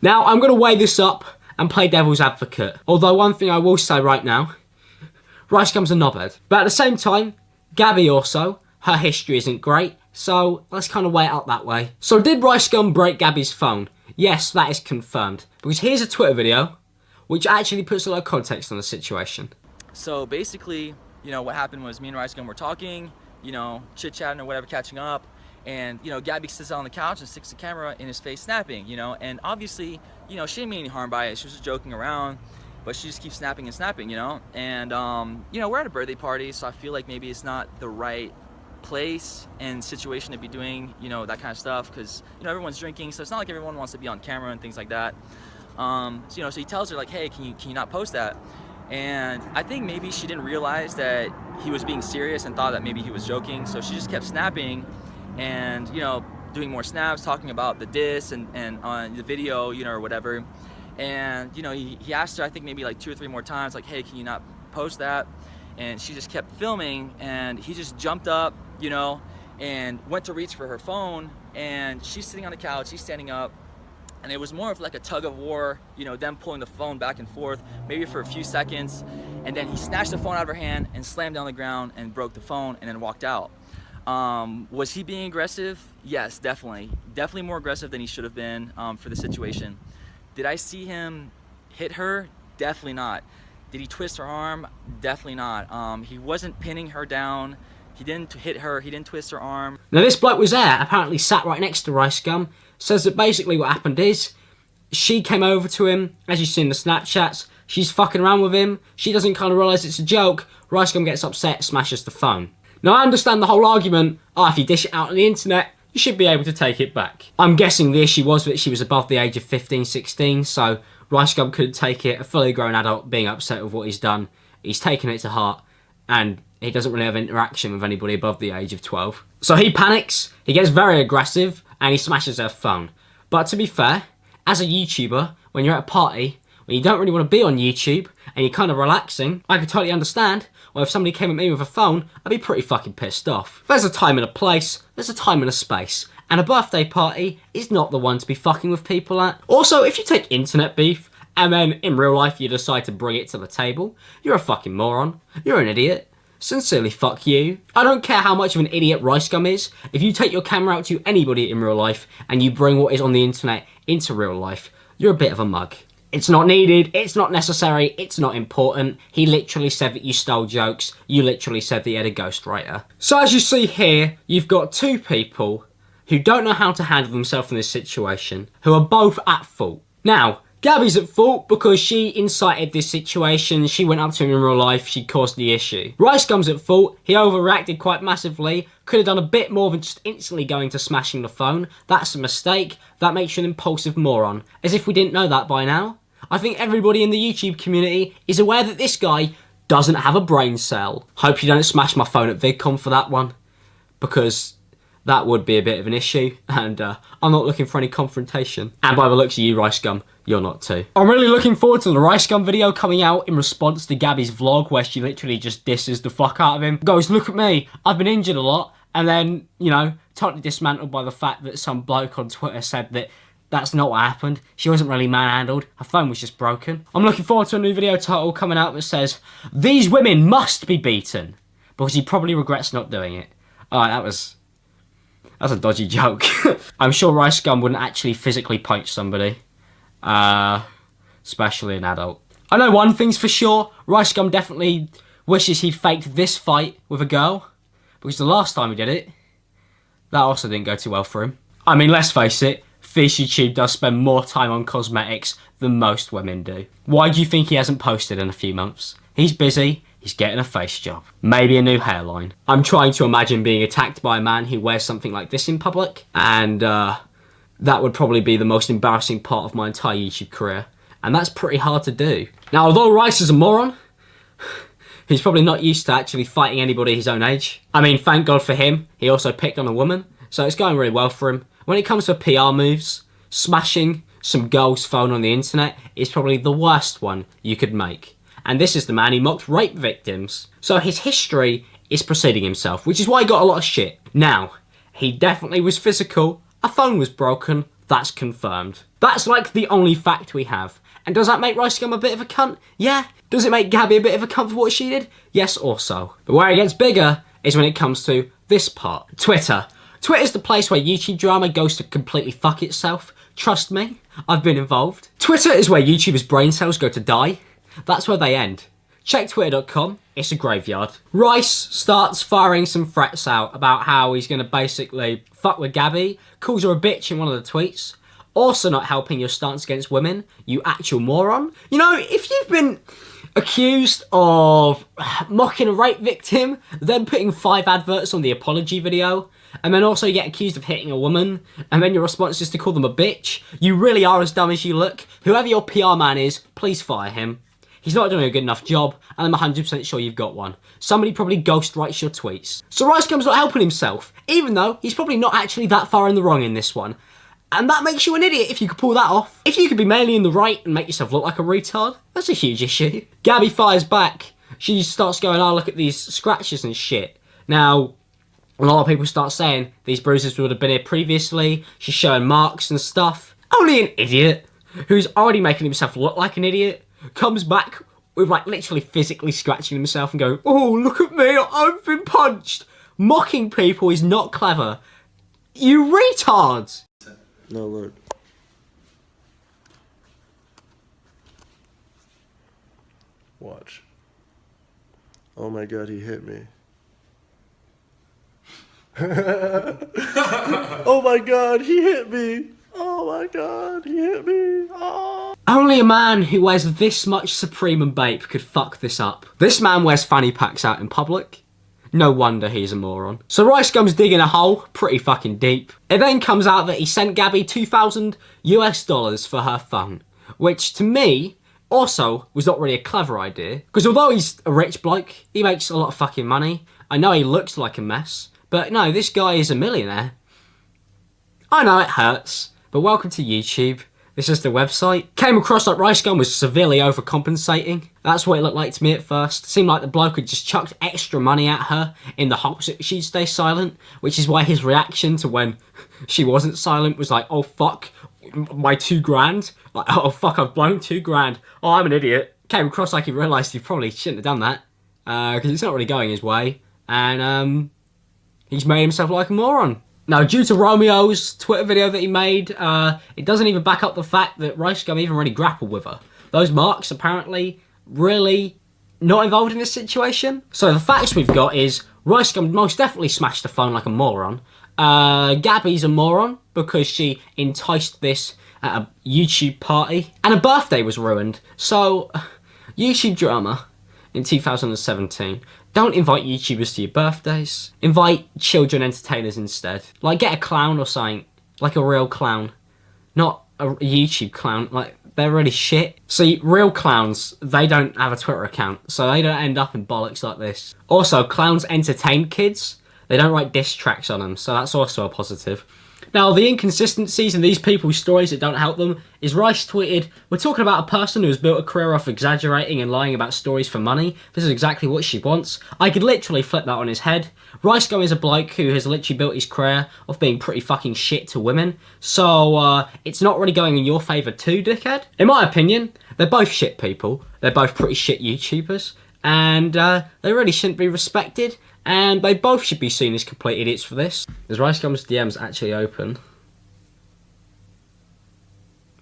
Now, I'm going to weigh this up and play devil's advocate. Although one thing I will say right now, Ricegum's a knobhead. But at the same time, Gabbie also, her history isn't great, so let's kind of weigh it up that way. So did Ricegum break Gabbie's phone? Yes, that is confirmed. Because here's a Twitter video, which actually puts a lot of context on the situation. So basically, you know, what happened was me and Ricegum were talking, you know, chit-chatting or whatever, catching up. And, you know, Gabbie sits on the couch and sticks the camera in his face snapping, you know. And obviously, you know, she didn't mean any harm by it. She was just joking around. But she just keeps snapping and snapping, you know. And, you know, we're at a birthday party, so I feel like maybe it's not the right place and situation to be doing, you know, that kind of stuff. Because, you know, everyone's drinking, so it's not like everyone wants to be on camera and things like that. So, you know, so he tells her, like, hey, can you not post that? And I think maybe she didn't realize that he was being serious and thought that maybe he was joking. So she just kept snapping and, you know, doing more snaps, talking about the diss and on the video, you know, or whatever. And, you know, he asked her, I think maybe like 2 or 3 more times, like, hey, can you not post that? And she just kept filming, and he just jumped up, you know, and went to reach for her phone, and she's sitting on the couch, he's standing up, and it was more of like a tug of war, you know, them pulling the phone back and forth, maybe for a few seconds, and then he snatched the phone out of her hand and slammed down the ground and broke the phone and then walked out. Was he being aggressive? Yes, definitely. Definitely more aggressive than he should have been for the situation. Did I see him hit her? Definitely not. Did he twist her arm? Definitely not. He wasn't pinning her down. He didn't hit her. He didn't twist her arm. Now this bloke was there, apparently sat right next to Ricegum. Says that basically what happened is, she came over to him, as you see in the Snapchats. She's fucking around with him. She doesn't kind of realise it's a joke. Ricegum gets upset, smashes the phone. Now I understand the whole argument, if you dish it out on the internet, you should be able to take it back. I'm guessing the issue was that she was above the age of 15, 16, so Ricegum couldn't take it. A fully grown adult being upset with what he's done. He's taken it to heart, and he doesn't really have interaction with anybody above the age of 12. So he panics, he gets very aggressive, and he smashes her phone. But to be fair, as a YouTuber, when you're at a party, when you don't really want to be on YouTube, and you're kind of relaxing, I could totally understand why if somebody came at me with a phone, I'd be pretty fucking pissed off. There's a time and a place, there's a time and a space, and a birthday party is not the one to be fucking with people at. Also, if you take internet beef, and then in real life you decide to bring it to the table, you're a fucking moron. You're an idiot. Sincerely, fuck you. I don't care how much of an idiot Ricegum is. If you take your camera out to anybody in real life and you bring what is on the internet into real life, you're a bit of a mug. It's not needed, it's not necessary, it's not important. He literally said that you stole jokes. You literally said that you had a ghostwriter. So as you see here, you've got 2 people who don't know how to handle themselves in this situation, who are both at fault. Now, Gabbie's at fault because she incited this situation, she went up to him in real life, she caused the issue. Ricegum's at fault, he overreacted quite massively, could have done a bit more than just instantly going to smashing the phone. That's a mistake, that makes you an impulsive moron. As if we didn't know that by now. I think everybody in the YouTube community is aware that this guy doesn't have a brain cell. Hope you don't smash my phone at VidCon for that one, because that would be a bit of an issue, and I'm not looking for any confrontation. And by the looks of you, Ricegum, you're not too. I'm really looking forward to the Ricegum video coming out in response to Gabbie's vlog, where she literally just disses the fuck out of him. Goes, look at me, I've been injured a lot, and then, you know, totally dismantled by the fact that some bloke on Twitter said that that's not what happened. She wasn't really manhandled. Her phone was just broken. I'm looking forward to a new video title coming out that says, "These women must be beaten," because he probably regrets not doing it. Alright, that's a dodgy joke. I'm sure Ricegum wouldn't actually physically punch somebody. Especially an adult. I know one thing's for sure. Ricegum definitely wishes he faked this fight with a girl, because the last time he did it, that also didn't go too well for him. I mean, let's face it, Fish YouTube does spend more time on cosmetics than most women do. Why do you think he hasn't posted in a few months? He's busy, he's getting a face job. Maybe a new hairline. I'm trying to imagine being attacked by a man who wears something like this in public, and that would probably be the most embarrassing part of my entire YouTube career. And that's pretty hard to do. Now, although Rice is a moron, he's probably not used to actually fighting anybody his own age. I mean, thank God for him, he also picked on a woman, so it's going really well for him. When it comes to PR moves, smashing some girl's phone on the internet is probably the worst one you could make. And this is the man who mocked rape victims. So his history is preceding himself, which is why he got a lot of shit. Now, he definitely was physical, a phone was broken, That's confirmed. That's like the only fact we have. And does that make Ricegum a bit of a cunt? Yeah. Does it make Gabbie a bit of a cunt for what she did? Yes, also. But where it gets bigger is when it comes to this part. Twitter. Twitter's the place where YouTube drama goes to completely fuck itself. Trust me, I've been involved. Twitter is where YouTubers' brain cells go to die. That's where they end. Check twitter.com, it's a graveyard. Rice starts firing some threats out about how he's going to basically fuck with Gabbie, calls her a bitch in one of the tweets. Also not helping your stance against women, you actual moron. You know, if you've been accused of mocking a rape victim, then putting 5 adverts on the apology video, and then also get accused of hitting a woman, and then your response is to call them a bitch, you really are as dumb as you look. Whoever your PR man is, please fire him. He's not doing a good enough job, and I'm 100% sure you've got one. Somebody probably ghostwrites your tweets. So Ricegum's not helping himself, even though he's probably not actually that far in the wrong in this one. And that makes you an idiot if you could pull that off. If you could be mainly in the right and make yourself look like a retard, that's a huge issue. Gabbie fires back. She starts going, oh, look at these scratches and shit. Now, a lot of people start saying these bruises would have been here previously. She's showing marks and stuff. Only an idiot who's already making himself look like an idiot comes back with like literally physically scratching himself and going, oh, look at me, I've been punched. Mocking people is not clever. You retards. No, look. Watch. Oh my god, he hit me. Oh my god, he hit me. Oh my god, he hit me. Oh. Only a man who wears this much Supreme and Bape could fuck this up. This man wears fanny packs out in public. No wonder he's a moron. So Ricegum's digging a hole pretty fucking deep. It then comes out that he sent Gabbie $2,000 for her phone, which to me also was not really a clever idea, because although he's a rich bloke, he makes a lot of fucking money. I know he looks like a mess, but no, this guy is a millionaire. I know it hurts, but welcome to YouTube. This is the website. Came across like Ricegum was severely overcompensating. That's what it looked like to me at first. It seemed like the bloke had just chucked extra money at her in the hopes that she'd stay silent, which is why his reaction to when she wasn't silent was like, oh fuck, my $2,000. Like, oh fuck, I've blown $2,000. Oh, I'm an idiot. Came across like he realised he probably shouldn't have done that, because it's not really going his way, and he's made himself like a moron. Now, due to Romeo's Twitter video that he made, it doesn't even back up the fact that Ricegum even really grappled with her. Those marks apparently really not involved in this situation. So the facts we've got is Ricegum most definitely smashed the phone like a moron. Gabbie's a moron because she enticed this at a YouTube party. And a birthday was ruined. So, YouTube drama in 2017. Don't invite YouTubers to your birthdays. Invite children entertainers instead. Like, get a clown or something. Like a real clown. Not a YouTube clown. Like, they're really shit. See, real clowns, they don't have a Twitter account, so they don't end up in bollocks like this. Also, clowns entertain kids. They don't write diss tracks on them, so that's also a positive. Now, the inconsistencies in these people's stories that don't help them is Rice tweeted, we're talking about a person who has built a career off exaggerating and lying about stories for money. This is exactly what she wants. I could literally flip that on his head. Ricegum is a bloke who has literally built his career off being pretty fucking shit to women. So, it's not really going in your favour too, dickhead. In my opinion, they're both shit people. They're both pretty shit YouTubers. And, they really shouldn't be respected. And they both should be seen as complete idiots for this. Is Ricegum's DMs actually open?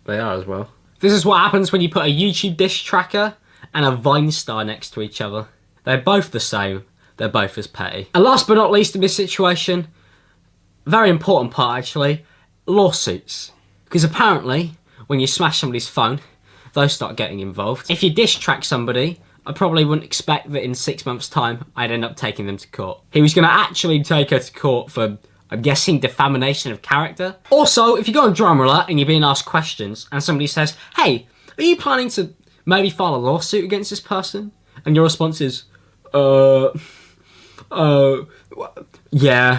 They are as well. This is what happens when you put a YouTube dish tracker and a Vine star next to each other. They're both the same. They're both as petty. And last but not least in this situation, very important part actually, lawsuits. Because apparently, when you smash somebody's phone, those start getting involved. If you dish track somebody, I probably wouldn't expect that in 6 months' time, I'd end up taking them to court. He was going to actually take her to court for, I'm guessing, defamation of character. Also, if you go on Drama Alert and you're being asked questions and somebody says, hey, are you planning to maybe file a lawsuit against this person? And your response is, yeah,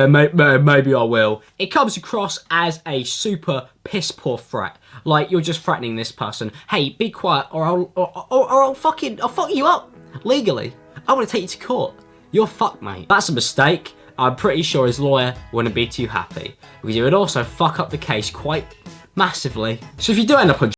maybe I will. It comes across as a super piss poor threat. Like, you're just threatening this person. Hey, be quiet or I'll fuck you up legally. I want to take you to court. You're fucked, mate. That's a mistake. I'm pretty sure his lawyer wouldn't be too happy, because it would also fuck up the case quite massively. So if you do end up on